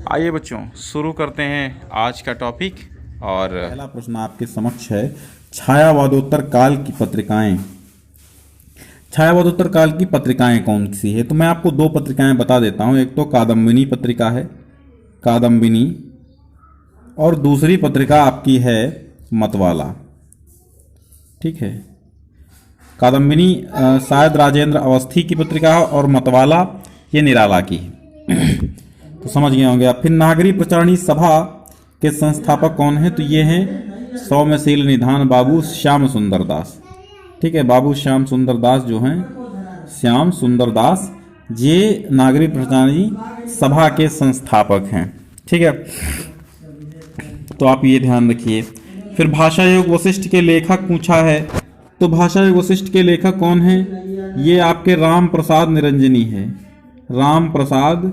आइए बच्चों, शुरू करते हैं आज का टॉपिक। और पहला प्रश्न आपके समक्ष है, छायावादोत्तर काल की पत्रिकाएं। छायावादोत्तर काल की पत्रिकाएं कौन सी है? तो मैं आपको दो पत्रिकाएं बता देता हूं। एक तो कादम्बिनी पत्रिका है, कादम्बिनी, और दूसरी पत्रिका आपकी है मतवाला। ठीक है, कादम्बिनी शायद राजेंद्र अवस्थी की पत्रिका है और मतवाला ये निराला की है। तो समझ गए होंगे आप। फिर नागरी प्रचारणी सभा के संस्थापक कौन है? तो ये हैं सौम्यशील निधान बाबू श्याम सुंदर दास। ठीक है, बाबू श्याम सुंदर दास जो हैं, श्याम सुंदर दास, ये नागरी प्रचारणी सभा के संस्थापक हैं। ठीक है, तो आप ये ध्यान रखिए। फिर भाषा योग वशिष्ठ के लेखक पूछा है, तो भाषा योग वशिष्ठ के लेखक कौन है? ये आपके राम प्रसाद निरंजनी है, राम प्रसाद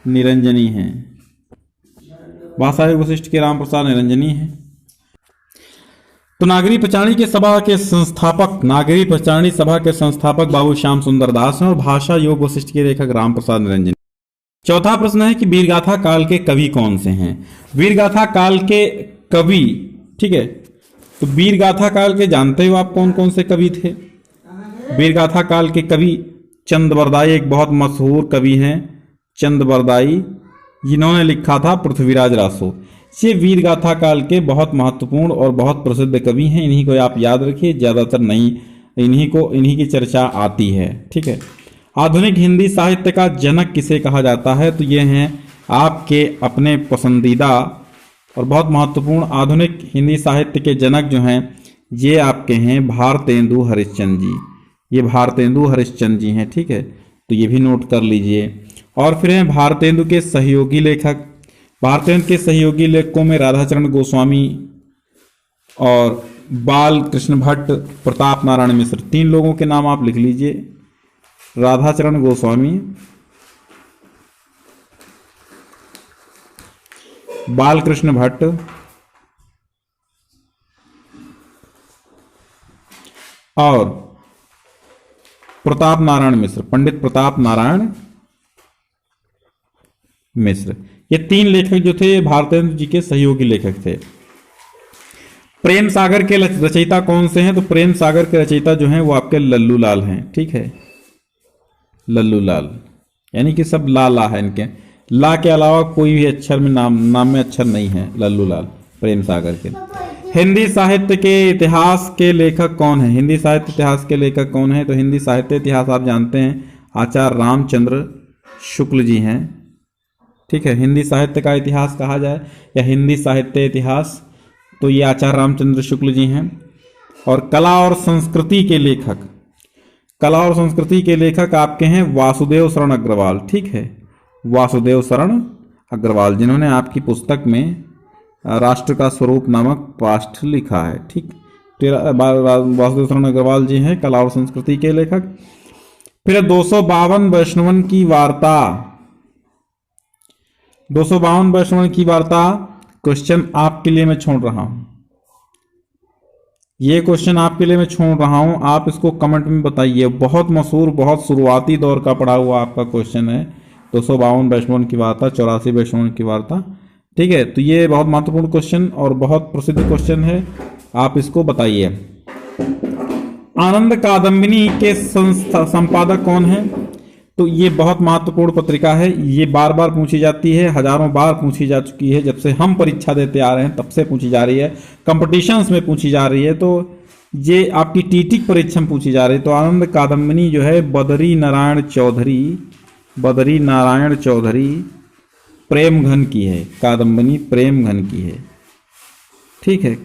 निरंजनी है। भाषा योग वशिष्ठ के राम प्रसाद निरंजनी है। तो नागरी प्रचारणी के सभा के संस्थापक, नागरी प्रचारणी सभा के संस्थापक बाबू श्याम सुंदर दास हैं और भाषा योग वशिष्ठ के लेखक राम प्रसाद निरंजनी। चौथा प्रश्न है कि वीरगाथा काल के कवि कौन से हैं? वीरगाथा काल के कवि, ठीक है, तो वीरगाथा काल के जानते हो आप कौन कौन से कवि थे? वीरगाथा काल के कवि चंदबरदाई एक बहुत मशहूर कवि हैं, चंदबरदाई, जिन्होंने लिखा था पृथ्वीराज रासो। ये वीरगाथा काल के बहुत महत्वपूर्ण और बहुत प्रसिद्ध कवि हैं। इन्हीं को आप याद रखिए, ज़्यादातर नहीं, इन्हीं की चर्चा आती है। ठीक है, आधुनिक हिंदी साहित्य का जनक किसे कहा जाता है? तो ये हैं आपके अपने पसंदीदा और बहुत महत्वपूर्ण आधुनिक हिंदी साहित्य के जनक जो हैं, ये आपके हैं भारतेंदु हरिश्चंद्र जी। ये भारतेंदु हरिश्चंद्र जी हैं। ठीक है, तो ये भी नोट कर लीजिए। और फिर हैं भारतेंदु के सहयोगी लेखक। भारतेंदु के सहयोगी लेखकों में राधाचरण गोस्वामी और बाल कृष्ण भट्ट, प्रताप नारायण मिश्र, तीन लोगों के नाम आप लिख लीजिए। राधाचरण गोस्वामी, बालकृष्ण भट्ट और प्रताप नारायण मिश्र, पंडित प्रताप नारायण मिश्र। ये तीन लेखक जो थे भारतेंदु जी के सहयोगी लेखक थे। प्रेम सागर के रचयिता कौन से हैं? तो प्रेम सागर के रचयिता जो हैं वो आपके लल्लू लाल हैं। ठीक है, लल्लू लाल, यानी कि सब ला ला है इनके, ला के अलावा कोई भी अक्षर में नाम में अक्षर नहीं है। लल्लू लाल प्रेम सागर के। हिंदी साहित्य के इतिहास के लेखक कौन है? हिंदी साहित्य इतिहास के लेखक कौन है? तो हिंदी साहित्य इतिहास आप जानते हैं आचार्य रामचंद्र शुक्ल जी हैं। ठीक है, हिंदी साहित्य का इतिहास कहा जाए या हिंदी साहित्य इतिहास, तो ये आचार्य रामचंद्र शुक्ल जी हैं। और कला और संस्कृति के लेखक, कला और संस्कृति के लेखक आपके हैं वासुदेव शरण अग्रवाल। ठीक है, वासुदेव शरण अग्रवाल, जिन्होंने आपकी पुस्तक में राष्ट्र का स्वरूप नामक पाठ लिखा है। ठीक, वासुदेव शरण अग्रवाल जी हैं कला और संस्कृति के लेखक। फिर 252 वैष्णवन की वार्ता, 252 वैष्णवन की वार्ता क्वेश्चन आपके लिए मैं छोड़ रहा हूं। ये क्वेश्चन आपके लिए मैं छोड़ रहा हूं, आप इसको कमेंट में बताइए। बहुत मशहूर, बहुत शुरुआती दौर का पढ़ा हुआ आपका क्वेश्चन है। 252 वैष्णवन की वार्ता, 84 वैष्णवन की वार्ता। ठीक है, तो ये बहुत महत्वपूर्ण क्वेश्चन और बहुत प्रसिद्ध क्वेश्चन है, आप इसको बताइए। आनंद कादम्बिनी के संपादक कौन है? तो ये बहुत महत्वपूर्ण पत्रिका है, ये बार बार पूछी जाती है, हजारों बार पूछी जा चुकी है। जब से हम परीक्षा देते आ रहे हैं तब से पूछी जा रही है, कंपटीशंस में पूछी जा रही है, तो ये आपकी टीटी परीक्षा में पूछी जा रही है। तो आनंद कादम्बिनी जो है बद्री नारायण चौधरी, बद्री नारायण चौधरी प्रेम घन की है। कादम्बिनी प्रेम घन की है। ठीक है,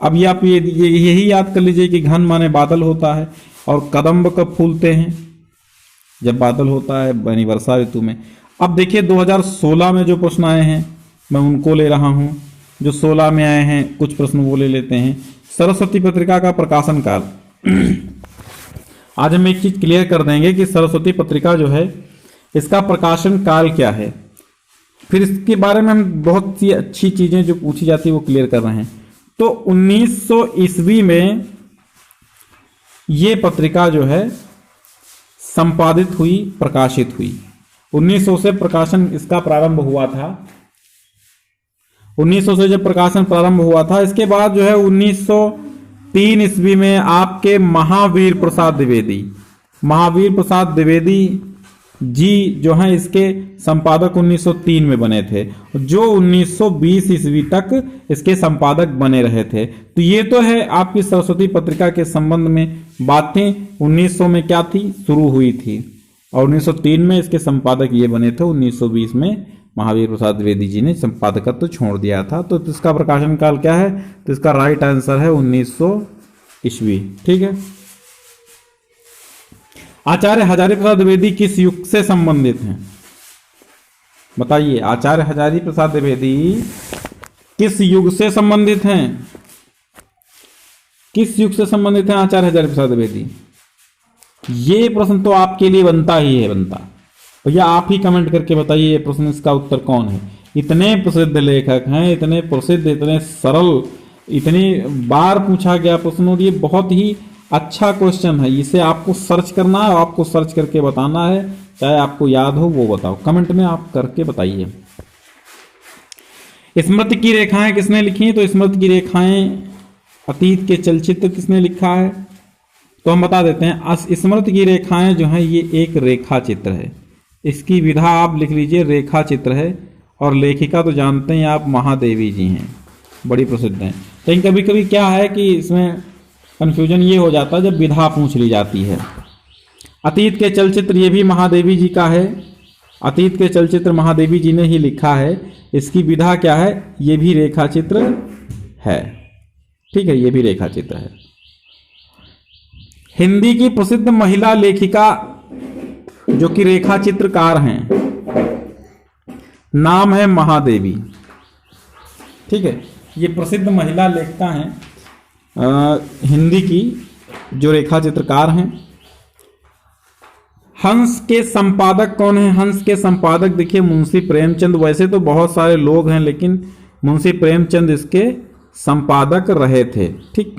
अब ये आप यही याद कर लीजिए कि घन माने बादल होता है और कदम्ब कब फूलते हैं? जब बादल होता है, यानी वर्षा ऋतु में। अब देखिए 2016 में जो प्रश्न आए हैं मैं उनको ले रहा हूं। जो 16 में आए हैं कुछ प्रश्न वो ले लेते हैं। सरस्वती पत्रिका का प्रकाशन काल। आज हम एक चीज क्लियर कर देंगे कि सरस्वती पत्रिका जो है इसका प्रकाशन काल क्या है। फिर इसके बारे में हम बहुत सी अच्छी चीजें जो पूछी जाती है वो क्लियर कर रहे हैं। तो 1900 ईस्वी में ये पत्रिका जो है संपादित हुई, प्रकाशित हुई। 1900 से प्रकाशन इसका प्रारंभ हुआ था। 1900 से जब प्रकाशन प्रारंभ हुआ था, इसके बाद जो है 1903 ईस्वी में आपके महावीर प्रसाद द्विवेदी जी जो हैं इसके संपादक 1903 में बने थे, जो 1920 ईस्वी तक इसके संपादक बने रहे थे। तो ये तो है आपकी सरस्वती पत्रिका के संबंध में बातें 1900 में क्या थी, शुरू हुई थी, और 1903 में इसके संपादक ये बने थे। 1920 में महावीर प्रसाद द्विवेदी जी ने संपादकत्व तो छोड़ दिया था। तो इसका प्रकाशन काल क्या है, तो इसका राइट आंसर है 1900 ईस्वी। ठीक है। आचार्य हजारी प्रसाद द्विवेदी किस युग से संबंधित हैं, बताइए। आचार्य हजारी प्रसाद द्विवेदी किस युग से संबंधित हैं, किस युग से संबंधित हैं आचार्य हजारी प्रसाद द्विवेदी? ये प्रश्न तो आपके लिए बनता ही है, बनता। भैया आप ही कमेंट करके बताइए ये प्रश्न, इसका उत्तर कौन है। इतने प्रसिद्ध लेखक हैं, इतने प्रसिद्ध, इतने सरल, इतनी बार पूछा गया प्रश्न, और ये बहुत ही अच्छा क्वेश्चन है। इसे आपको सर्च करना है, आपको सर्च करके बताना है, चाहे आपको याद हो वो बताओ, कमेंट में आप करके बताइए। स्मृति की रेखाएं किसने लिखी? तो स्मृति की रेखाएं अतीत के चलचित्र किसने लिखा है? तो हम बता देते हैं, स्मृति की रेखाएं जो हैं ये एक रेखा चित्र है। इसकी विधा आप लिख लीजिए, रेखा चित्र है, और लेखिका तो जानते हैं आप, महादेवी जी हैं, बड़ी प्रसिद्ध हैं। लेकिन कभी कभी क्या है कि इसमें कन्फ्यूजन ये हो जाता है जब विधा पूछ ली जाती है। अतीत के चलचित्र ये भी महादेवी जी का है, अतीत के चलचित्र महादेवी जी ने ही लिखा है। इसकी विधा क्या है, ये भी रेखा चित्र है। ठीक है, ये भी रेखा चित्र है। हिंदी की प्रसिद्ध महिला लेखिका जो कि रेखा चित्रकार हैं, नाम है महादेवी। ठीक है, ये प्रसिद्ध महिला लेखिका हैं हिंदी की, जो रेखा चित्रकार हैं। हंस के संपादक कौन है? हंस के संपादक देखिए मुंशी प्रेमचंद। वैसे तो बहुत सारे लोग हैं, लेकिन मुंशी प्रेमचंद इसके संपादक रहे थे। ठीक।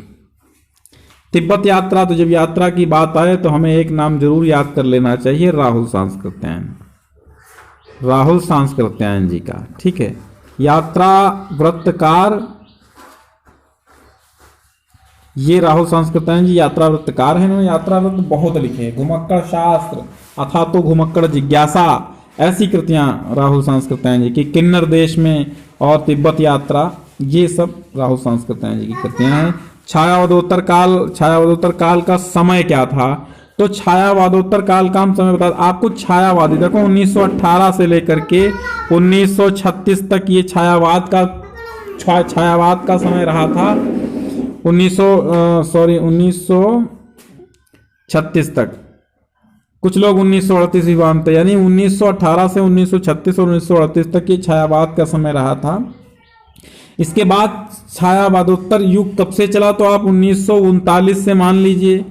तिब्बत यात्रा, तो जब यात्रा की बात आए तो हमें एक नाम जरूर याद कर लेना चाहिए, राहुल सांस्कृत्यायन, राहुल सांस्कृत्यायन जी का। ठीक है, यात्रा वृत्तकार, ये राहुल सांस्कृत्यायन जी यात्रा वृत्तकार हैं। इन्होंने यात्रा वृत्त बहुत लिखे हैं, घुमक्कड़ शास्त्र, अथा तो घुमक्कड़ जिज्ञासा, ऐसी कृतियां राहुल सांस्कृत्यायन जी की, किन्नर देश में और तिब्बत यात्रा, ये सब राहुल सांस्कृत्यायन जी की कृतियां हैं। छायावादोत्तर काल, छायावादोत्तर काल का समय क्या था? तो छायावादोत्तर काल का हम समय बता आपको। छायावादी देखो 1918 से लेकर के 1936 तक ये छायावाद का समय रहा था। 1936 तक, कुछ लोग 1938 भी मानते, यानी 1918 से 1936 और 1938 तक ये छायावाद का समय रहा था। इसके बाद छायावादोत्तर युग कब से चला? तो आप 1939 से मान लीजिए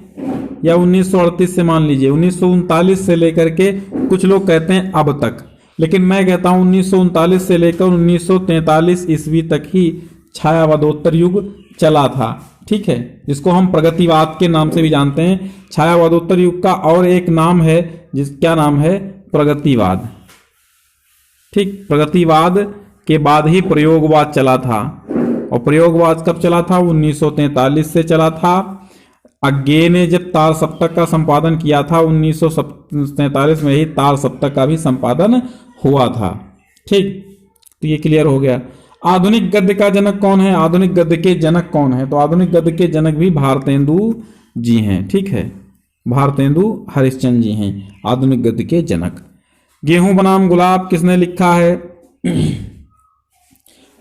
या 1938 से मान लीजिए। 1939 से लेकर के कुछ लोग कहते हैं अब तक, लेकिन मैं कहता हूं 1939 से लेकर 1943 ईस्वी तक ही छायावादोत्तर युग चला था। ठीक है, जिसको हम प्रगतिवाद के नाम से भी जानते हैं। छायावादोत्तर युग का और एक नाम है, क्या नाम है? प्रगतिवाद। ठीक, प्रगतिवाद के बाद ही प्रयोगवाद चला था, और प्रयोगवाद कब चला था? 1943 से चला था। अज्ञे ने जब तार सप्तक का संपादन किया था 1947 में ही तार सप्तक का भी संपादन हुआ था। ठीक, तो ये क्लियर हो गया। आधुनिक गद्य का जनक कौन है? आधुनिक गद्य के जनक कौन है? तो आधुनिक गद्य के जनक भी भारतेंदु जी हैं। ठीक है, भारतेंदु हरिश्चंद्र जी हैं आधुनिक गद्य के जनक। गेहूं बनाम गुलाब किसने लिखा है?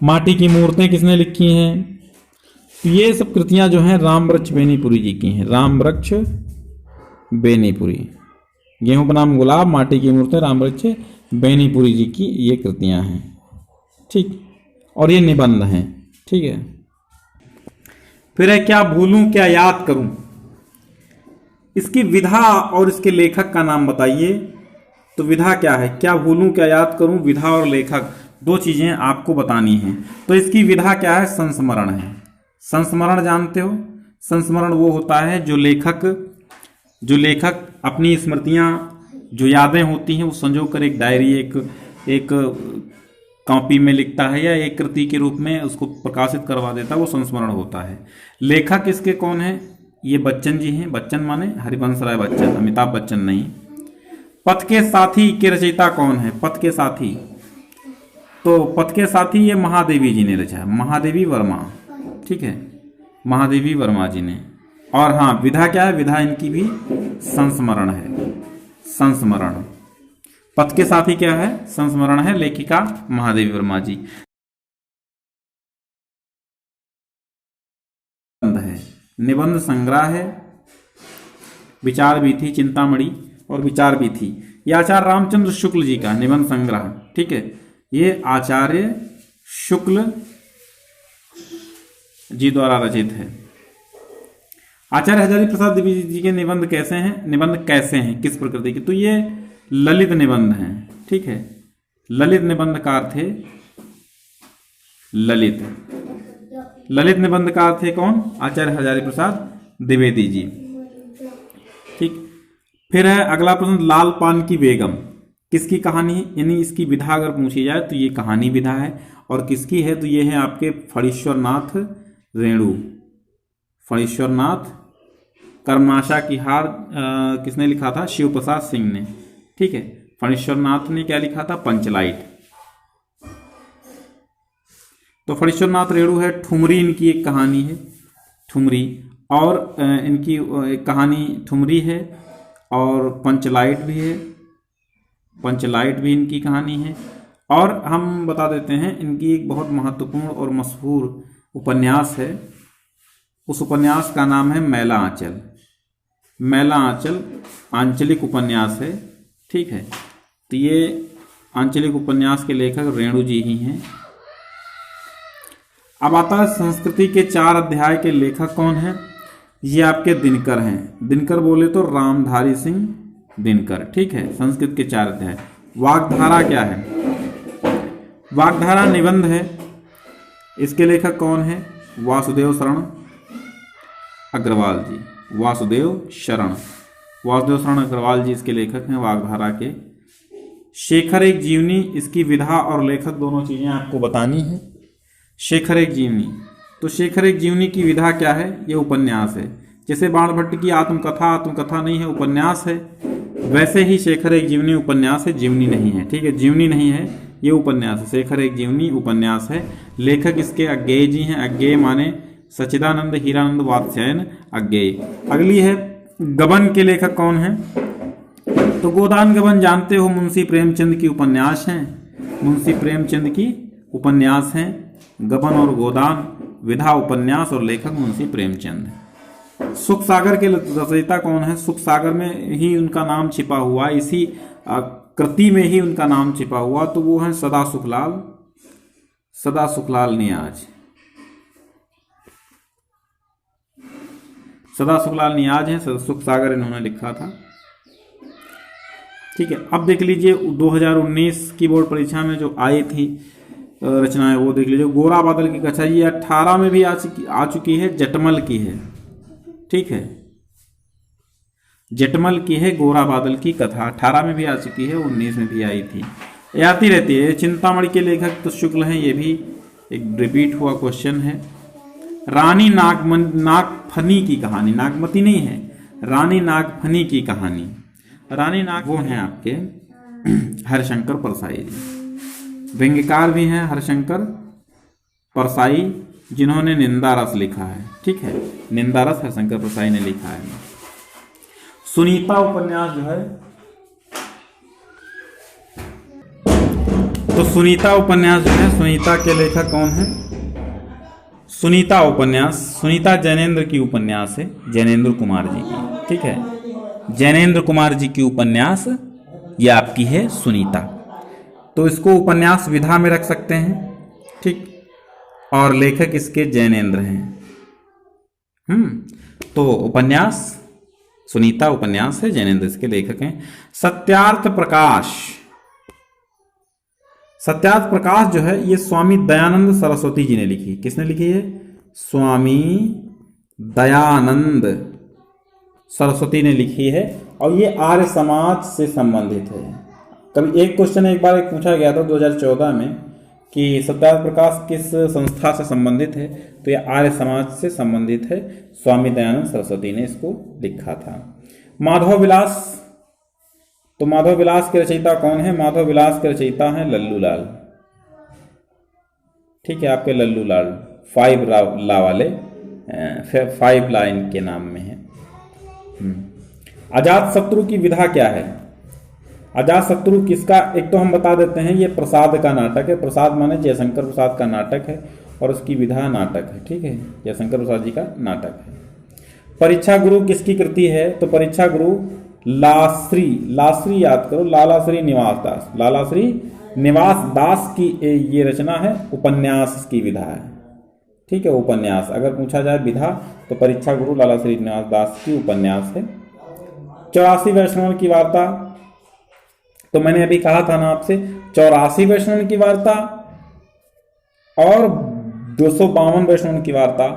माटी की मूर्तें किसने लिखी हैं? ये सब कृतियां जो हैं रामवृक्ष बेनीपुरी जी की हैं, रामवृक्ष बेनीपुरी। गेहूं बनाम गुलाब, माटी की मूर्तें, रामवृक्ष बेनीपुरी जी की ये कृतियां हैं। ठीक, और ये निबंध हैं। ठीक है, फिर है क्या भूलूं क्या याद करूं। इसकी विधा और इसके लेखक का नाम बताइए। तो विधा क्या है? क्या भूलूं क्या याद करूं, विधा और लेखक, दो चीजें आपको बतानी हैं। तो इसकी विधा क्या है? संस्मरण है। संस्मरण जानते हो? संस्मरण वो होता है जो लेखक अपनी स्मृतियां जो यादें होती हैं वो संजो कर एक डायरी, एक कॉपी में लिखता है या एक कृति के रूप में उसको प्रकाशित करवा देता है, वो संस्मरण होता है। लेखक इसके कौन है? ये बच्चन जी हैं। बच्चन माने हरिवंश राय बच्चन, अमिताभ बच्चन नहीं। पथ के साथी के रचयिता कौन है? पथ के साथी, तो पथ के साथी ये महादेवी जी ने रचा है, महादेवी वर्मा, ठीक है, महादेवी वर्मा जी ने। और हाँ, विधा क्या है? विधा इनकी भी संस्मरण है, संस्मरण। पथ के साथी क्या है? संस्मरण है, लेखिका महादेवी वर्मा जी। है निबंध संग्रह है, विचार भी थी, चिंतामणि और विचार भी थी। ये आचार्य रामचंद्र शुक्ल जी का निबंध संग्रह, ठीक है, ये आचार्य शुक्ल जी द्वारा रचित है। आचार्य हजारी प्रसाद द्विवेदी जी के निबंध कैसे हैं? निबंध कैसे हैं, किस प्रकृति के? तो ये ललित निबंध हैं, ठीक है। ललित निबंधकार थे, ललित निबंधकार थे कौन? आचार्य हजारी प्रसाद द्विवेदी जी, ठीक। फिर है अगला प्रश्न, लाल पान की बेगम किसकी कहानी है? यानी इसकी विधा अगर पूछी जाए तो ये कहानी विधा है। और किसकी है? तो ये है आपके फणीश्वरनाथ रेणु, फणीश्वरनाथ। कर्मनाशा की हार किसने लिखा था? शिव प्रसाद सिंह ने, ठीक है। फणीश्वरनाथ ने क्या लिखा था? पंचलाइट। तो फणीश्वरनाथ रेणु है। ठुमरी इनकी एक कहानी है, ठुमरी, और इनकी एक कहानी ठुमरी है, और पंचलाइट भी है, पंचलाइट भी इनकी कहानी है। और हम बता देते हैं इनकी एक बहुत महत्वपूर्ण और मशहूर उपन्यास है, उस उपन्यास का नाम है मैला आंचल। मैला आंचल आंचलिक उपन्यास है, ठीक है। तो ये आंचलिक उपन्यास के लेखक रेणु जी ही हैं। अब आता है संस्कृति के 4 अध्याय के लेखक कौन हैं? ये आपके दिनकर हैं। दिनकर बोले तो रामधारी सिंह दिनकर, ठीक है। संस्कृत के 4 अध्याय। वाग्धारा क्या है? वाग्धारा निबंध है, इसके लेखक कौन है? वासुदेव शरण अग्रवाल जी, वासुदेव शरण अग्रवाल जी इसके लेखक हैं वाग्धारा के। शेखर एक जीवनी, इसकी विधा और लेखक दोनों चीजें आपको बतानी है। शेखर एक जीवनी, तो शेखर एक जीवनी की विधा क्या है? ये उपन्यास है। जैसे बाणभट्ट की आत्मकथा नहीं है, उपन्यास है, वैसे ही शेखर एक जीवनी उपन्यास है, जीवनी नहीं है, ठीक है। जीवनी नहीं है, ये उपन्यास है। शेखर एक जीवनी उपन्यास है। लेखक इसके अज्ञेय जी हैं। अज्ञेय माने सच्चिदानंद हीरानंद वात्स्यायन अज्ञेय। अगली है गबन के लेखक कौन है? तो गोदान गबन जानते हो, मुंशी प्रेमचंद की उपन्यास हैं, मुंशी प्रेमचंद की उपन्यास हैं। गबन और गोदान विधा उपन्यास और लेखक मुंशी प्रेमचंद। सुख सागर के रचयिता कौन है? सुख सागर में ही उनका नाम छिपा हुआ, इसी कृति में ही उनका नाम छिपा हुआ, तो वो है सदा सुखलाल नियाज। सदा सुखलाल नियाज है, सुख सागर इन्होंने लिखा था, ठीक है। अब देख लीजिए 2019 की बोर्ड परीक्षा में जो आई थी रचनाएं, वो देख लीजिए। गोरा बादल की कथा, ये 18 में भी आ चुकी है, जटमल की है, ठीक है। जटमल की है गोरा बादल की कथा, 18 में भी आ चुकी है, 19 में भी आई थी, आती रहती है। चिंतामणि के लेखक तो शुक्ल हैं, ये भी एक रिपीट हुआ क्वेश्चन है। रानी नागफनी की कहानी, नागमती नहीं है, रानी नागफनी की कहानी। रानी नाग वो हैं आपके हरिशंकर परसाई जी, व्यंग्यकार भी हैं हरिशंकर परसाई, जिन्होंने निंदा रस लिखा है, ठीक है। निंदा रस हरिशंकर परसाई ने लिखा है। सुनीता उपन्यास जो है, तो सुनीता उपन्यास जो है, सुनीता के लेखक कौन है? सुनीता उपन्यास, सुनीता जैनेन्द्र की उपन्यास है, जैनेन्द्र कुमार जी की, ठीक है। जैनेन्द्र कुमार जी की उपन्यास ये आपकी है सुनीता, तो इसको उपन्यास विधा में रख सकते हैं, ठीक। और लेखक इसके जैनेन्द्र हैं। तो उपन्यास सुनीता उपन्यास है, जैनेन्द्र इसके लेखक हैं। सत्यार्थ प्रकाश, सत्यार्थ प्रकाश जो है ये स्वामी दयानंद सरस्वती जी ने लिखी। किसने लिखी है? स्वामी दयानंद सरस्वती ने लिखी है और ये आर्य समाज से संबंधित है। कभी एक क्वेश्चन एक बार पूछा गया था 2014 में कि सत्याग्रह प्रकाश किस संस्था से संबंधित है, तो ये आर्य समाज से संबंधित है। स्वामी दयानंद सरस्वती ने इसको लिखा था। माधव विलास, तो माधव विलास के रचयिता कौन है? माधव विलास के रचयिता हैं लल्लू लाल। ठीक है, आपके लल्लू लाल 5 ला वाले 5 लाइन के नाम में है। अजात शत्रु की विधा क्या है? अजात शत्रु किसका, एक तो हम बता देते हैं ये प्रसाद का नाटक है। प्रसाद माने जयशंकर प्रसाद का नाटक है और उसकी विधा नाटक है। ठीक है, जयशंकर प्रसाद जी का नाटक है। परीक्षा गुरु किसकी कृति है? तो परीक्षा गुरु लाश्री, लाश्री याद करो, लालाश्री निवास दास, लालाश्री निवास दास की ये रचना है। उपन्यास की विधा है। ठीक है, उपन्यास अगर पूछा जाए विधा तो परीक्षा गुरु लालाश्री निवास दास की उपन्यास है। 84 वैष्णव की वार्ता, तो मैंने अभी कहा था ना आपसे 84 वैष्णव की वार्ता और 252 वैष्णव की वार्ता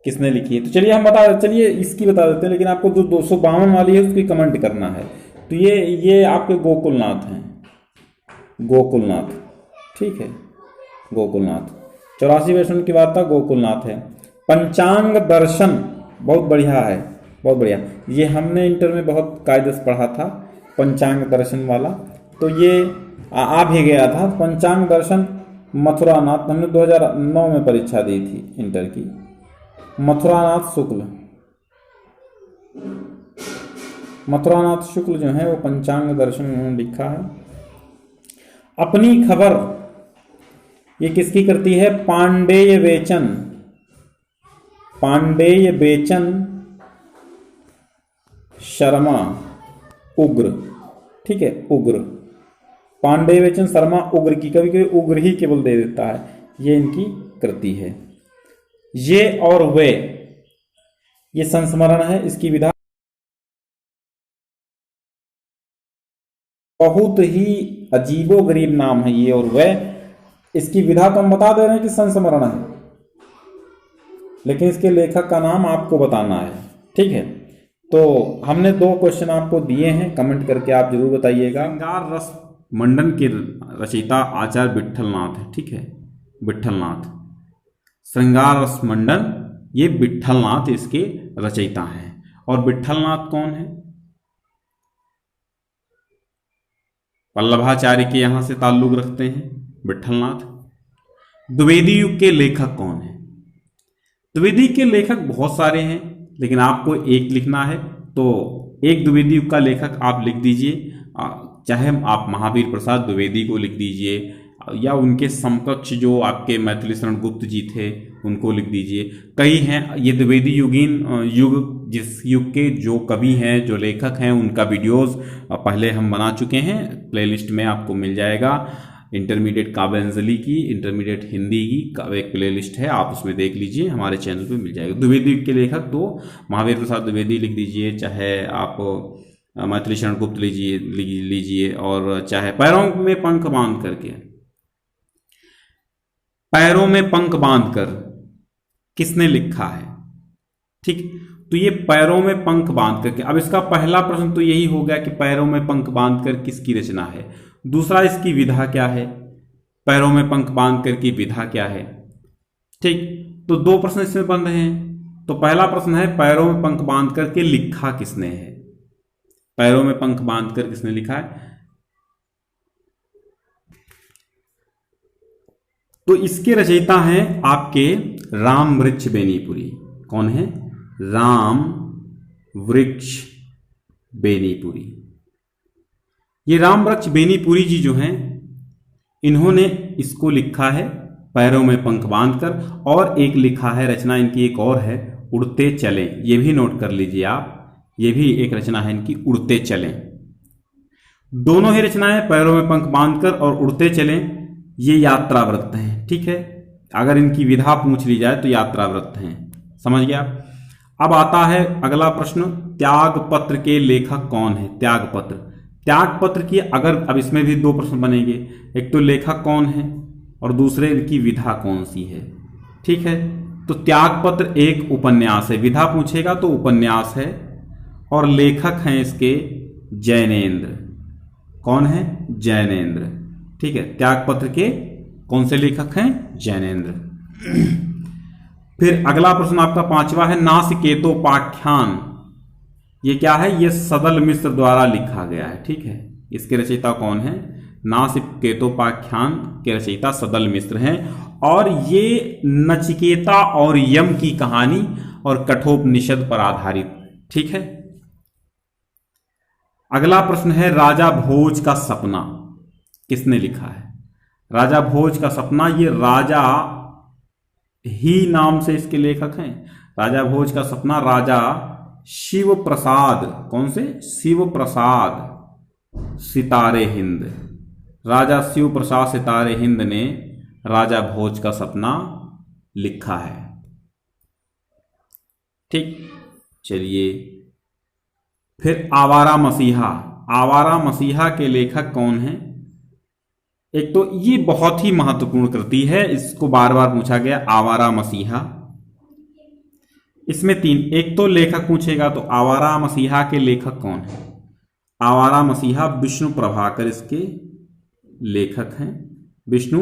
किसने लिखी है? तो चलिए इसकी बता देते हैं, लेकिन आपको जो 252 वाली है उसकी कमेंट करना है। तो ये आपके गोकुलनाथ हैं, गोकुलनाथ। ठीक है, गोकुलनाथ। 84 वैष्णव की वार्ता गोकुलनाथ है। पंचांग दर्शन बहुत बढ़िया है, बहुत बढ़िया। ये हमने इंटर में बहुत कायदे से पढ़ा था, पंचांग दर्शन वाला। तो ये आ भी गया था। पंचांग दर्शन मथुरानाथ, हमने 2009 में परीक्षा दी थी इंटर की। मथुरानाथ शुक्ल, मथुरानाथ शुक्ल जो है वो पंचांग दर्शन उन्होंने लिखा है। अपनी खबर ये किसकी कृति है? पांडेय बेचन, पांडेय बेचन शर्मा उग्र। ठीक है, उग्र, पांडेय बेचन शर्मा उग्र की, कभी कभी उग्र ही केवल दे देता है, ये इनकी कृति है। ये और वे, ये संस्मरण है। इसकी विधा बहुत ही अजीबो गरीब नाम है ये और वे। इसकी विधा तो हम बता दे रहे हैं कि संस्मरण है, लेकिन इसके लेखक का नाम आपको बताना है। ठीक है, तो हमने 2 क्वेश्चन आपको दिए हैं, कमेंट करके आप जरूर बताइएगा। श्रृंगार रस मंडन के रचयिता आचार्य विट्ठलनाथ है। ठीक है, विट्ठलनाथ, श्रृंगार रस मंडन ये विट्ठलनाथ इसके रचयिता हैं। और विट्ठलनाथ कौन है? वल्लभाचार्य के यहां से ताल्लुक रखते हैं विट्ठलनाथ। द्विवेदी युग के लेखक कौन है? द्विवेदी के लेखक बहुत सारे हैं, लेकिन आपको एक लिखना है। तो एक द्विवेदी युग का लेखक आप लिख दीजिए, चाहे आप महावीर प्रसाद द्विवेदी को लिख दीजिए या उनके समकक्ष जो आपके मैथिली शरण गुप्त जी थे उनको लिख दीजिए। कई हैं ये द्विवेदी युगीन युग, जिस युग के जो कवि हैं, जो लेखक हैं, उनका वीडियोस पहले हम बना चुके हैं। प्लेलिस्ट में आपको मिल जाएगा। इंटरमीडिएट काव्यांजलि की, इंटरमीडिएट हिंदी की एक प्लेलिस्ट है, आप उसमें देख लीजिए, हमारे चैनल पे मिल जाएगा। द्विवेदी के लेखक तो महावीर प्रसाद द्विवेदी लिख दीजिए, चाहे आप मैथिली शरण गुप्त लीजिए और चाहे पैरों में पंख बांध करके, पैरों में पंख बांध कर किसने लिखा है? ठीक, तो ये पैरों में पंख बांध करके, अब इसका पहला प्रश्न तो यही हो गया कि पैरों में पंख बांध कर किसकी रचना है। दूसरा, इसकी विधा क्या है? पैरों में पंख बांध कर की विधा क्या है? ठीक, तो 2 प्रश्न इसमें बन रहे हैं। तो पहला प्रश्न है पैरों में पंख बांध करके लिखा किसने है? पैरों में पंख बांध कर किसने लिखा है? तो इसके रचयिता हैं आपके राम वृक्ष बेनीपुरी। कौन है? राम वृक्ष बेनीपुरी। ये राम वृक्ष बेनीपुरी जी जो हैं, इन्होंने इसको लिखा है पैरों में पंख बांधकर। और एक लिखा है रचना इनकी, एक और है उड़ते चलें, ये भी नोट कर लीजिए आप, ये भी एक रचना है इनकी, उड़ते चलें। दोनों ही रचनाएं पैरों में पंख बांधकर और उड़ते चलें ये यात्राव्रत हैं। ठीक है, अगर इनकी विधा पूछ ली जाए तो यात्राव्रत हैं, समझ गया। अब आता है अगला प्रश्न, त्यागपत्र के लेखक कौन है? त्यागपत्र, त्यागपत्र की अगर, अब इसमें भी 2 प्रश्न बनेंगे, एक तो लेखक कौन है और दूसरे इनकी विधा कौन सी है। ठीक है, तो त्यागपत्र एक उपन्यास है, विधा पूछेगा तो उपन्यास है। और लेखक हैं इसके जैनेन्द्र। कौन है? जैनेन्द्र। ठीक है, त्यागपत्र के कौन से लेखक हैं? जैनेन्द्र। फिर अगला प्रश्न आपका 5वां है, नासिकेतोपाख्यान। ये क्या है? ये सदल मिश्र द्वारा लिखा गया है। ठीक है, इसके रचयिता कौन है? नासिकेतोपाख्यान के रचयिता सदल मिश्र हैं। और ये नचिकेता और यम की कहानी और कठोपनिषद पर आधारित। ठीक है। अगला प्रश्न है, राजा भोज का सपना किसने लिखा है? राजा भोज का सपना, ये राजा ही नाम से इसके लेखक हैं। राजा भोज का सपना राजा शिव प्रसाद, कौन से? शिव प्रसाद सितारे हिंद। राजा शिव प्रसाद सितारे हिंद ने राजा भोज का सपना लिखा है। ठीक, चलिए फिर आवारा मसीहा। आवारा मसीहा के लेखक कौन हैं? एक तो ये बहुत ही महत्वपूर्ण कृति है, इसको बार बार पूछा गया, आवारा मसीहा। इसमें 3, एक तो लेखक पूछेगा, तो आवारा मसीहा के लेखक कौन है? आवारा मसीहा विष्णु प्रभाकर इसके लेखक हैं, विष्णु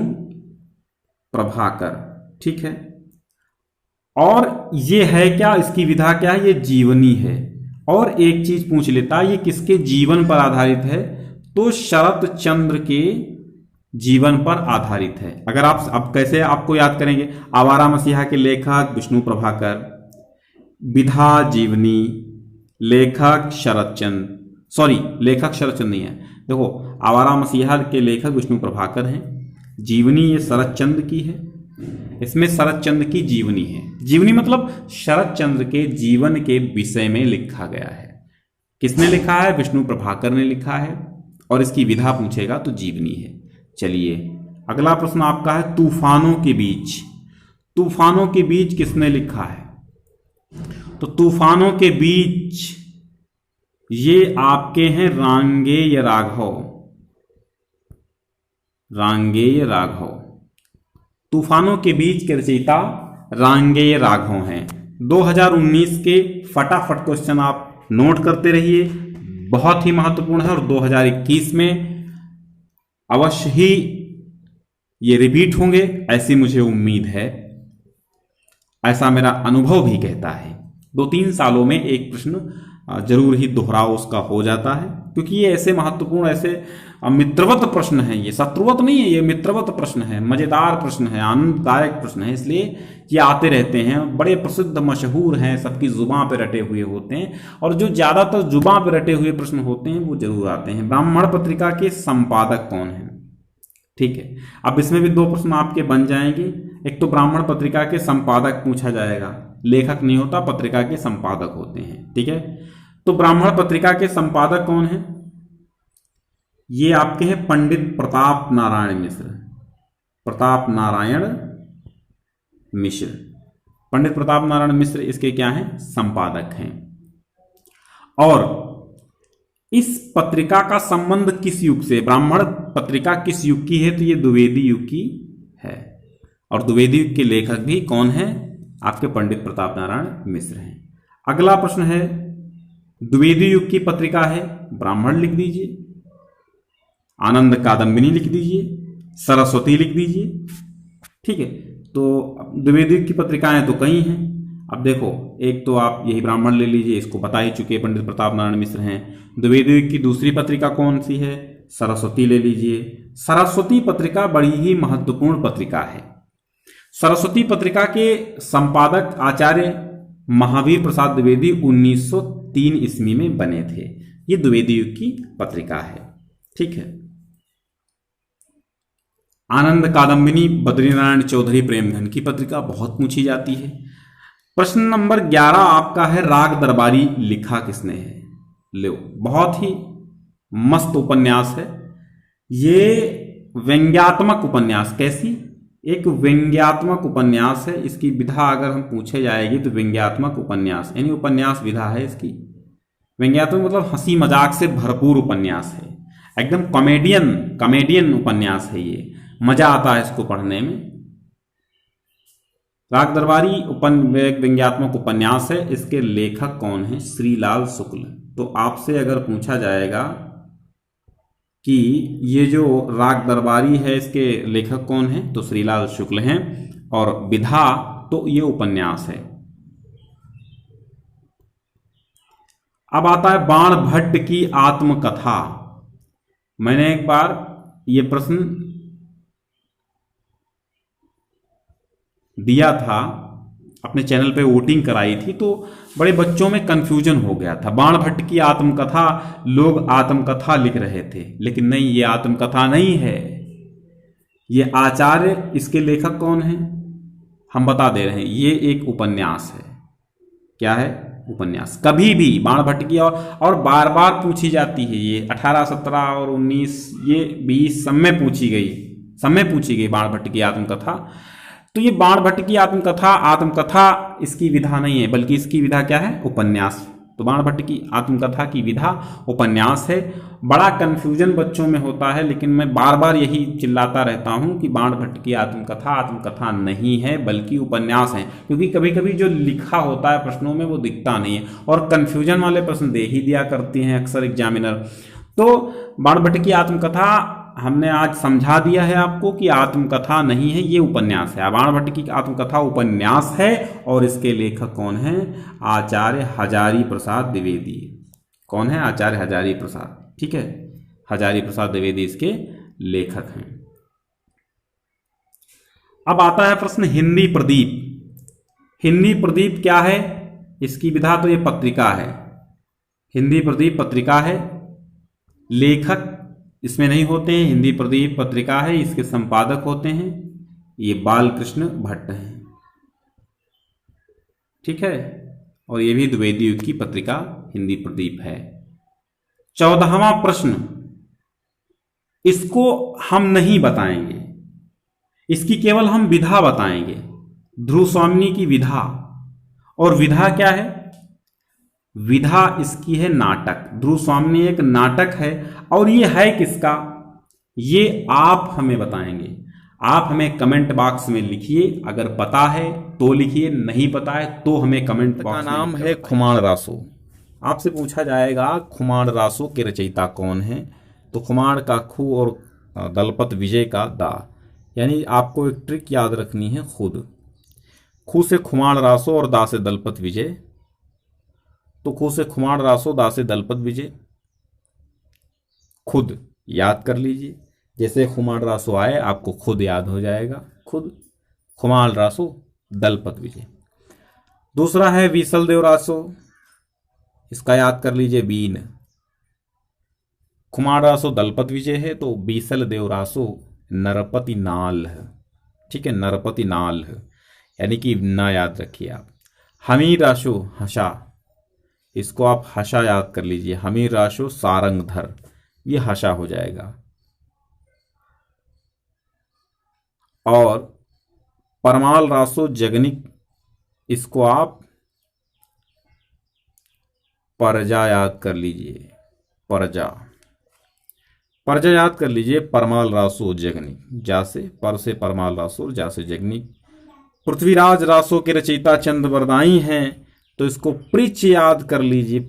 प्रभाकर। ठीक है। और ये है क्या? इसकी विधा क्या है? ये जीवनी है। और एक चीज पूछ लेता, ये किसके जीवन पर आधारित है? तो शरत चंद्र के जीवन पर आधारित है। अगर आप अब कैसे आपको याद करेंगे? आवारा मसीहा के लेखक विष्णु प्रभाकर, विधा जीवनी, लेखक शरतचंद्र, सॉरी लेखक शरतचंद्र नहीं है, देखो आवारा मसीहा के लेखक विष्णु प्रभाकर हैं, जीवनी ये शरतचंद्र की है, इसमें शरतचंद्र की जीवनी है। जीवनी मतलब शरतचंद्र के जीवन के विषय में लिखा गया है। किसने लिखा है? विष्णु प्रभाकर ने लिखा है। और इसकी विधा पूछेगा तो जीवनी है। चलिए अगला प्रश्न आपका है, तूफानों के बीच। तूफानों के बीच किसने लिखा है? तो तूफानों के बीच ये आपके हैं रांगेय राघव। रांगेय राघव, तूफानों के बीच के रचयिता रांगेय राघव हैं। 2019 के फटाफट क्वेश्चन आप नोट करते रहिए, बहुत ही महत्वपूर्ण है। और 2021 में अवश्य ही ये रिपीट होंगे, ऐसी मुझे उम्मीद है, ऐसा मेरा अनुभव भी कहता है। 2-3 सालों में एक प्रश्न जरूर ही दोहराव उसका हो जाता है, क्योंकि ये ऐसे महत्वपूर्ण, ऐसे मित्रवत प्रश्न है, ये शत्रुवत नहीं है, ये मित्रवत प्रश्न है, मजेदार प्रश्न है, आनंददायक प्रश्न है, इसलिए ये आते रहते हैं। बड़े प्रसिद्ध मशहूर हैं, सबकी जुबान पे रटे हुए होते हैं, और जो ज्यादातर जुबान पे रटे हुए प्रश्न होते हैं वो जरूर आते हैं। ब्राह्मण पत्रिका के संपादक कौन है? ठीक है, अब इसमें भी 2 प्रश्न आपके बन जाएंगे। एक तो ब्राह्मण पत्रिका के संपादक पूछा जाएगा, लेखक नहीं होता, पत्रिका के संपादक होते हैं। ठीक है, तो ब्राह्मण पत्रिका के संपादक कौन है? ये आपके हैं पंडित प्रताप नारायण मिश्र। प्रताप नारायण मिश्र, पंडित प्रताप नारायण मिश्र इसके क्या हैं? संपादक हैं। और इस पत्रिका का संबंध किस युग से? ब्राह्मण पत्रिका किस युग की है? तो ये द्विवेदी युग की है। और द्विवेदी युग के लेखक भी कौन है? आपके पंडित प्रताप नारायण मिश्र हैं। अगला प्रश्न है, द्विवेदी युग की पत्रिका है, ब्राह्मण लिख दीजिए, आनंद कादम्बिनी लिख दीजिए, सरस्वती लिख दीजिए। ठीक है, तो द्विवेदी युग की पत्रिकाएं तो कई हैं। अब देखो, एक तो आप यही ब्राह्मण ले लीजिए, इसको बता ही चुके पंडित प्रताप नारायण मिश्र हैं। द्विवेदी युग की दूसरी पत्रिका कौन सी है? सरस्वती ले लीजिए। सरस्वती पत्रिका बड़ी ही महत्वपूर्ण पत्रिका है। सरस्वती पत्रिका के संपादक आचार्य महावीर प्रसाद द्विवेदी 1903 ईस्वी में बने थे। ये द्विवेदी युग की पत्रिका है। ठीक है, आनंद कादम्बिनी बद्रीनारायण चौधरी प्रेमघन की पत्रिका बहुत पूछी जाती है। प्रश्न नंबर 11 आपका है, राग दरबारी लिखा किसने है? लो, बहुत ही मस्त उपन्यास है ये, व्यंग्यात्मक उपन्यास। कैसी? एक व्यंग्यात्मक उपन्यास है। इसकी विधा अगर हम पूछे जाएगी तो व्यंग्यात्मक उपन्यास यानी उपन्यास विधा है इसकी। व्यंग्यात्मक मतलब हंसी मजाक से भरपूर उपन्यास है, एकदम कॉमेडियन उपन्यास है ये, मजा आता है इसको पढ़ने में। राग दरबारी व्यंग्यात्मक उपन्यास है। इसके लेखक कौन है? श्रीलाल शुक्ल। तो आपसे अगर पूछा जाएगा कि ये जो राग दरबारी है इसके लेखक कौन है, तो श्रीलाल शुक्ल हैं। और विधा, तो ये उपन्यास है। अब आता है बाण भट्ट की आत्मकथा। मैंने एक बार ये प्रश्न दिया था, अपने चैनल पे वोटिंग कराई थी, तो बड़े बच्चों में कंफ्यूजन हो गया था। बाण भट्ट की आत्मकथा, लोग आत्मकथा लिख रहे थे, लेकिन नहीं, ये आत्मकथा नहीं है, ये आचार्य। इसके लेखक कौन है हम बता दे रहे हैं, ये एक उपन्यास है। क्या है? उपन्यास। कभी भी बाण भट्ट की और बार बार पूछी जाती है, ये 18, 17 और 19, ये 20 सब में पूछी गई बाण भट्ट की आत्मकथा। तो ये बाण भट्ट की आत्मकथा इसकी विधा नहीं है, बल्कि इसकी विधा क्या है? उपन्यास। तो बाण भट्ट की आत्मकथा की विधा उपन्यास है। बड़ा कंफ्यूजन बच्चों में होता है, लेकिन मैं बार बार यही चिल्लाता रहता हूं कि बाण भट्ट की आत्मकथा नहीं है, बल्कि उपन्यास है। क्योंकि कभी कभी जो लिखा होता है प्रश्नों में वो दिखता नहीं है, और कंफ्यूजन वाले प्रश्न दे ही दिया करते हैं अक्सर एग्जामिनर। तो बाण भट्ट की आत्मकथा हमने आज समझा दिया है आपको कि आत्मकथा नहीं है, ये उपन्यास है। बाण भट्ट की आत्मकथा उपन्यास है, और इसके लेखक कौन है? आचार्य हजारी प्रसाद द्विवेदी। कौन है? आचार्य हजारी प्रसाद। ठीक है, हजारी प्रसाद द्विवेदी इसके लेखक हैं। अब आता है प्रश्न हिंदी प्रदीप। हिंदी प्रदीप क्या है? इसकी विधा तो ये पत्रिका है, हिंदी प्रदीप पत्रिका है। लेखक इसमें नहीं होते हैं, हिंदी प्रदीप पत्रिका है, इसके संपादक होते हैं ये बालकृष्ण भट्ट हैं। ठीक है, और ये भी द्विवेदी युग की पत्रिका हिंदी प्रदीप है। 14वां प्रश्न, इसको हम नहीं बताएंगे, इसकी केवल हम विधा बताएंगे। ध्रुव स्वामिनी की विधा। और विधा क्या है? विधा इसकी है नाटक। ध्रुव स्वामिनी एक नाटक है, और ये है किसका? ये आप हमें बताएंगे। आप हमें कमेंट बॉक्स में लिखिए, अगर पता है तो लिखिए, नहीं पता है तो हमें कमेंट बॉक्स में। नाम है खुमाण रासो। आपसे पूछा जाएगा खुमाण रासो के रचयिता कौन है, तो खुमाण का खू और दलपत विजय का दा, यानी आपको एक ट्रिक याद रखनी है खुद। खू से खुमाण रासो और दा से दलपत विजय। तो खू से खुमाण रासो, दा से दलपत विजय, खुद याद कर लीजिए। जैसे खुमाण रासो आए आपको खुद याद हो जाएगा, खुद खुमाण रासो दलपत विजय। दूसरा है बीसल देव रासो, इसका याद कर लीजिए बीन। खुमाण रासो दलपत विजय है, तो बीसल देव रासो नरपति नाल है। ठीक है, नरपति नाल है, यानी कि ना याद रखिए आप। हमीर रासो हशा, इसको आप हशा याद कर लीजिए। हमीर रासो सारंगधर, ये हशा हो जाएगा। और परमाल रासो जगनिक, इसको आप परजा याद कर लीजिए। परजा याद कर लीजिए। परमाल रासो जगनिक, जा से पर से परमाल रासो, जा से जगनिक। पृथ्वीराज रासो के रचयिता चंद बरदाई हैं, तो इसको प्रिच याद कर लीजिए।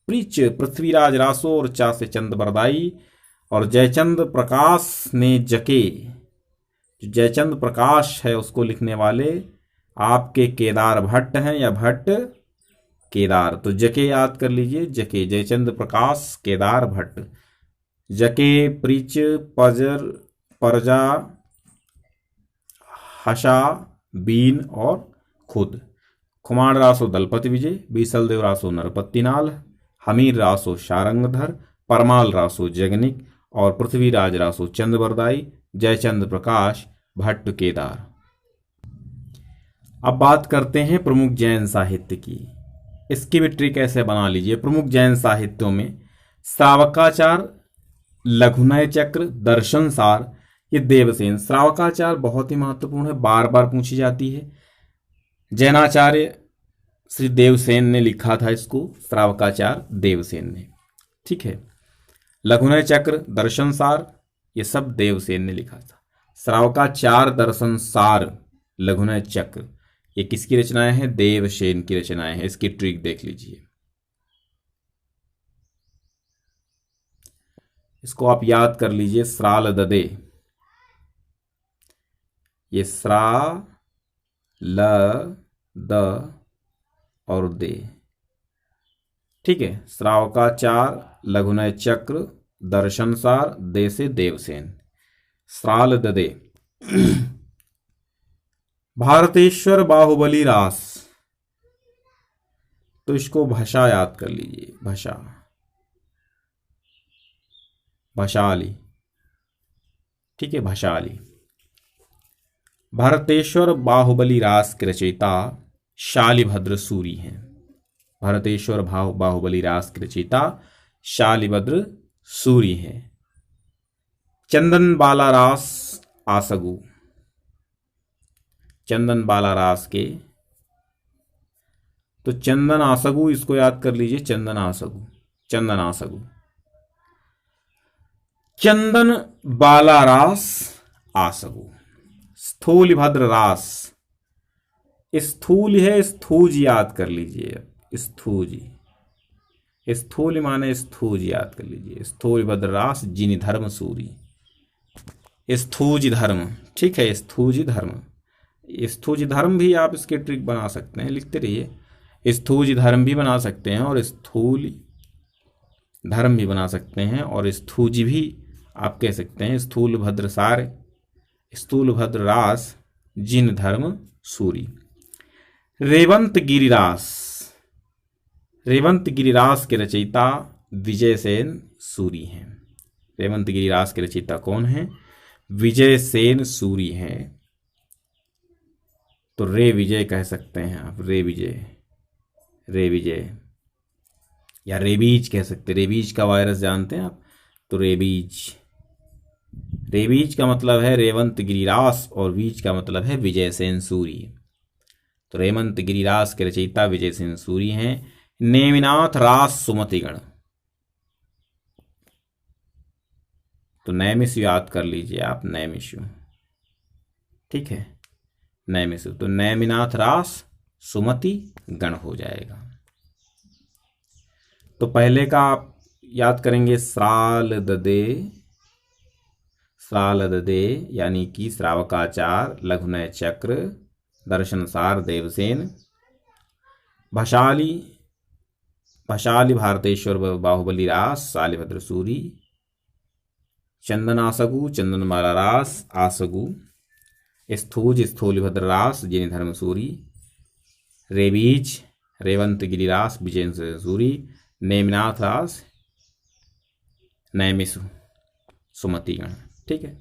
प्रिच पृथ्वीराज रासो और चा से चंद बरदाई। और जयचंद प्रकाश ने जके, जो जयचंद प्रकाश है उसको लिखने वाले आपके केदार भट्ट हैं या भट्ट केदार, तो जके याद कर लीजिए। जके जयचंद प्रकाश केदार भट्ट। जके प्रिच पजर परजा हशा बीन और खुद। खुमाण रासो दलपति विजय, बीसल देव रासो नरपति नाल, हमीर रासो शारंगधर, परमाल रासो जगनिक और पृथ्वीराज रासो चंदबरदाई, जयचंद प्रकाश भट्ट केदार। अब बात करते हैं प्रमुख जैन साहित्य की। इसकी भी ट्रिक ऐसे बना लीजिए। प्रमुख जैन साहित्यों में श्रावकाचार, लघुनय चक्र, दर्शन सार, ये देवसेन। श्रावकाचार बहुत ही महत्वपूर्ण है, बार बार पूछी जाती है। जैनाचार्य श्री देवसेन ने लिखा था इसको, श्रावकाचार देवसेन ने। ठीक है, लघुनय चक्र, दर्शन सार, ये सब देवसेन ने लिखा था। श्रावकाचार दर्शन सार लघुनय चक्र, ये किसकी रचनाएं हैं? देवसेन की रचनाएं हैं। इसकी ट्रिक देख लीजिए, इसको आप याद कर लीजिए। स्राल ददे, ये स्रा ल द और दे, ठीक है। श्रावकाचार, लघुनय चक्र, दर्शनसार, दे से देवसेन। स्राल ददे। भारतेश्वर बाहुबली रास, तो इसको भाषा याद कर लीजिए। भाषा, भाषाली, ठीक है, भाषाली। भारतेश्वर बाहुबली रास के रचयिता शालिभद्र सूरी हैं। भारतेश्वर बाहुबली रास के रचयिता शालिभद्र सूरी हैं। चंदन बाला रास आसगु, चंदन बाला रास के, तो चंदन आसगु, इसको याद कर लीजिए। चंदन आसगु, चंदन आसगु। चंदन बाला रास आसगु। स्थूलभद्र रास, स्थूल है, स्थूज याद कर लीजिए। स्थूज, स्थूल माने स्थूज याद कर लीजिए। स्थूलभद्र रास जिन धर्म सूरी। स्थूज धर्म, ठीक है, स्थूज धर्म। स्थूज धर्म भी आप इसके ट्रिक बना सकते हैं, लिखते रहिए। स्थूज धर्म भी बना सकते हैं और स्थूल धर्म भी बना सकते हैं और स्थूज भी आप कह सकते हैं। स्थूल भद्रसार, स्थूल भद्र रास जिन धर्म सूरी। रेवंत गिरिरास, रेवंत गिरिरास के रचयिता विजयसेन सूरी हैं। रेवंत गिरिरास के रचयिता कौन हैं? विजयसेन सूरी हैं। तो रे विजय कह सकते हैं आप, रे विजय, रे विजय, या रेबीज कह सकते हैं। रेबीज का वायरस जानते हैं आप, तो रेबीज। रेबीज का मतलब है रेवंत गिरिरास और बीज का मतलब है विजयसेन सूरी। तो रेवंत गिरिरास के रचयिता विजयसेन सूरी हैं। नेमिनाथ रास सुमतिगण, तो नैमिषु याद कर लीजिए आप, नैमिषु, ठीक है, नैमिषु। तो नैमिनाथ रास सुमति गण हो जाएगा। तो पहले का आप याद करेंगे श्राल ददे, श्राल ददे यानी कि श्रावकाचार, लघुनय चक्र, दर्शनसार देवसेन। भाषाली, भाषाली भारतेश्वर बाहुबली रास शालिभद्र सूरी। चंदनासगु, चंदनमाला रास आसगु। स्थूज, स्थूलभद्र रास जिन धर्म सूरी। रेबीज, रेवंत गिरिरास विजय सूरी। नेमिनाथ रास नैमिषु सुमतिगण, ठीक है।